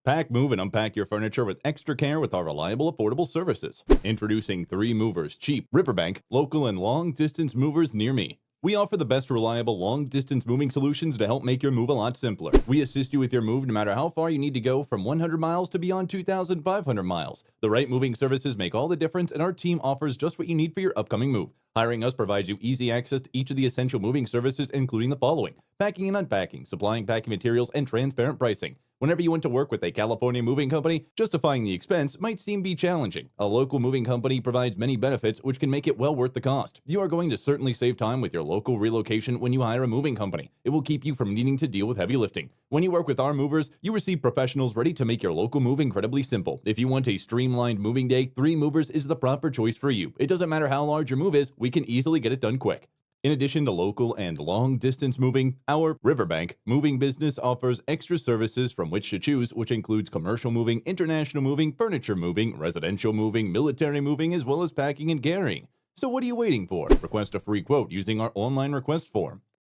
Pack, move, and unpack your furniture with extra care with our reliable, affordable services. Introducing 3 Movers, cheap, Riverbank, local, and long-distance movers near me. We offer the best reliable long-distance moving solutions to help make your move a lot simpler. We assist you with your move no matter how far you need to go, from 100 miles to beyond 2,500 miles. The right moving services make all the difference, and our team offers just what you need for your upcoming move. Hiring us provides you easy access to each of the essential moving services, including the following: packing and unpacking, supplying packing materials, and transparent pricing. Whenever you want to work with a California moving company, justifying the expense might seem be challenging. A local moving company provides many benefits which can make it well worth the cost. You are going to certainly save time with your local relocation when you hire a moving company. It will keep you from needing to deal with heavy lifting. When you work with our movers, you receive professionals ready to make your local move incredibly simple. If you want a streamlined moving day, 3 Movers is the proper choice for you. It doesn't matter how large your move is, we can easily get it done quick. In addition to local and long-distance moving, our Riverbank moving business offers extra services from which to choose, which includes commercial moving, international moving, furniture moving, residential moving, military moving, as well as packing and carrying. So what are you waiting for? Request a free quote using our online request form.